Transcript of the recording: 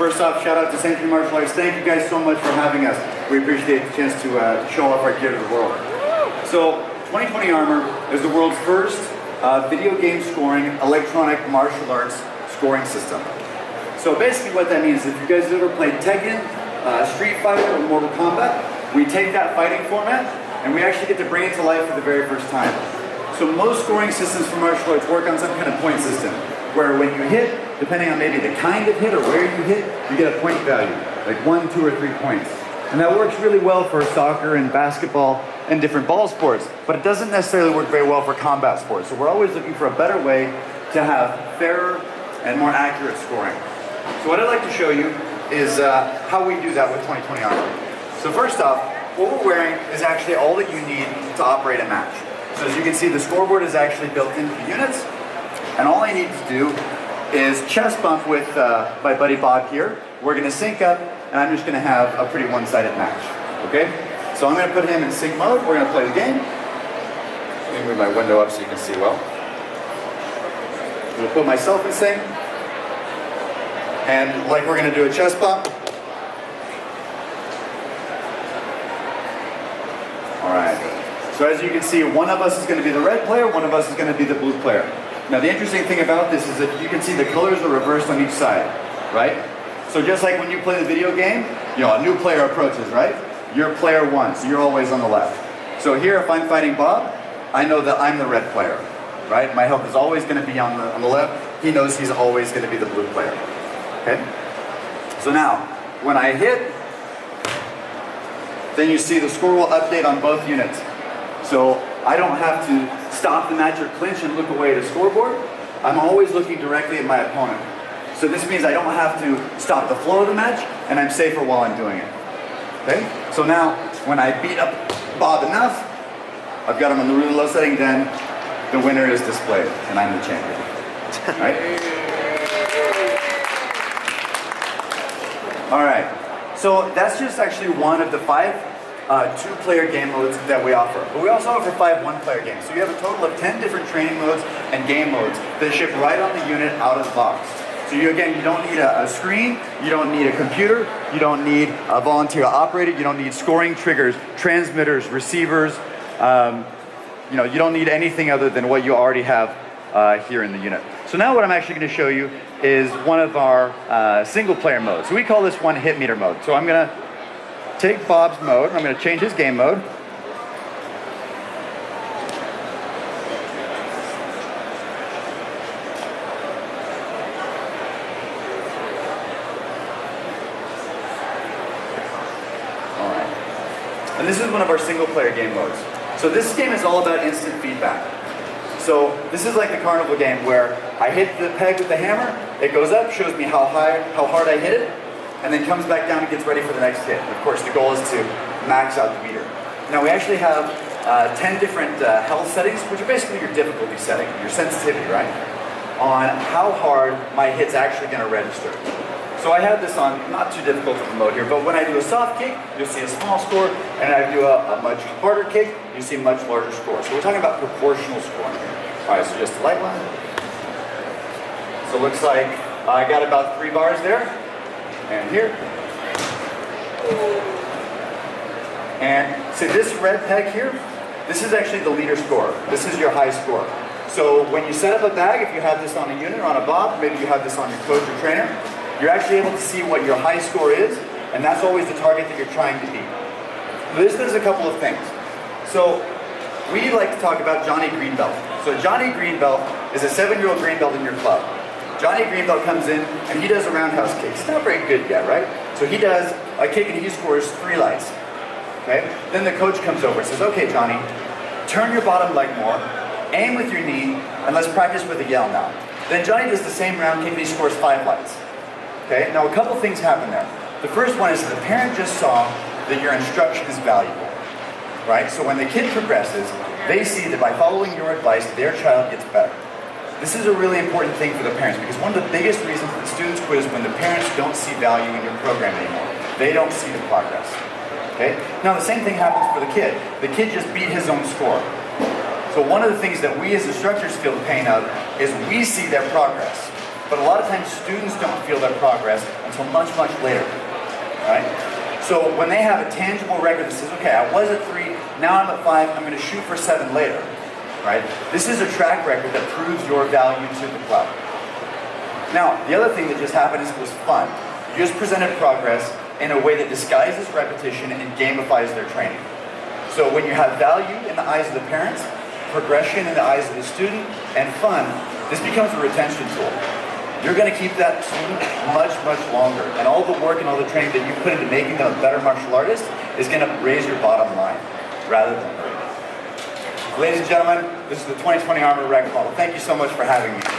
First off, shout out to Century Martial Arts. Thank you guys so much for having us. We appreciate the chance to show off our gear to the world. So, 2020 Armor is the world's first video game scoring electronic martial arts scoring system. So basically what that means is if you guys have ever played Tekken, Street Fighter, or Mortal Kombat, we take that fighting format and we actually get to bring it to life for the very first time. So most scoring systems for martial arts work on some kind of point system, where when you hit, depending on maybe the kind of hit or where you hit, you get a point value, like 1, 2, or 3 points. And that works really well for soccer and basketball and different ball sports, but it doesn't necessarily work very well for combat sports. So we're always looking for a better way to have fairer and more accurate scoring. So what I'd like to show you is how we do that with 2020 Armor. So first off, what we're wearing is actually all that you need to operate a match. So as you can see, the scoreboard is actually built into the units, and all I need to do is chest bump with my buddy Bob here. We're going to sync up, and I'm just going to have a pretty one-sided match, okay? So I'm going to put him in sync mode. We're going to play the game. Let me move my window up so you can see well. I'm going to put myself in sync, and like we're going to do a chest bump. All right. So as you can see, one of us is going to be the red player, one of us is going to be the blue player. Now the interesting thing about this is that you can see the colors are reversed on each side, right? So just like when you play the video game, you know, a new player approaches, right? You're player 1, so you're always on the left. So here, if I'm fighting Bob, I know that I'm the red player, right? My health is always going to be on the left. He knows he's always going to be the blue player, okay? So now, when I hit, then you see the score will update on both units. So I don't have to stop the match or clinch and look away at the scoreboard. I'm always looking directly at my opponent. So this means I don't have to stop the flow of the match, and I'm safer while I'm doing it. Okay? So now, when I beat up Bob enough, I've got him on the really low setting, then the winner is displayed, and I'm the champion. Right? All right. So that's just actually one of the 5 2-player game modes that we offer. But we also offer 5 1-player games. So you have a total of 10 different training modes and game modes that ship right on the unit out of the box. So you don't need a screen, you don't need a computer, you don't need a volunteer to operate it, you don't need scoring triggers, transmitters, receivers. You don't need anything other than what you already have here in the unit. So now what I'm actually going to show you is one of our single-player modes. So we call this one hit meter mode. So I'm going to take Bob's mode, I'm going to change his game mode. Alright. And this is one of our single-player game modes. So this game is all about instant feedback. So this is like the carnival game where I hit the peg with the hammer, it goes up, shows me how hard I hit it, and then comes back down and gets ready for the next hit. And of course, the goal is to max out the meter. Now we actually have 10 different health settings, which are basically your difficulty setting, your sensitivity, right? On how hard my hit's actually going to register. So I have this on not too difficult of a mode here, but when I do a soft kick, you'll see a small score, and I do a much harder kick, you see a much larger score. So we're talking about proportional scoring here. All right, so just a light one. So it looks like I got about 3 bars there. And here. And see this red peg here, this is actually the leader score. This is your high score. So when you set up a bag, if you have this on a unit or on a bob, maybe you have this on your coach or trainer, you're actually able to see what your high score is, and that's always the target that you're trying to beat. This does a couple of things. So we like to talk about Johnny Greenbelt. So Johnny Greenbelt is a 7-year-old Greenbelt in your club. Johnny Greenbelt comes in and he does a roundhouse kick. He's not very good yet, right? So he does a kick and he scores 3 lights. Okay? Then the coach comes over and says, okay, Johnny, turn your bottom leg more, aim with your knee, and let's practice with a yell now. Then Johnny does the same round kick and he scores 5 lights. Okay? Now a couple things happen there. The first one is that the parent just saw that your instruction is valuable. Right? So when the kid progresses, they see that by following your advice, their child gets better. This is a really important thing for the parents because one of the biggest reasons that students quit is when the parents don't see value in your program anymore. They don't see the progress. Okay? Now the same thing happens for the kid. The kid just beat his own score. So one of the things that we as instructors feel the pain of is we see their progress. But a lot of times students don't feel their progress until much, much later, right? So when they have a tangible record that says, okay, I was at 3, now I'm at 5, I'm going to shoot for 7 later, right? This is a track record that proves your value to the club. Now, the other thing that just happened is it was fun. You just presented progress in a way that disguises repetition and gamifies their training. So when you have value in the eyes of the parents, progression in the eyes of the student, and fun, this becomes a retention tool. You're going to keep that student much, much longer. And all the work and all the training that you put into making them a better martial artist is going to raise your bottom line rather than hurt it. Ladies and gentlemen, this is the 2020 Armor Rec model. Thank you so much for having me.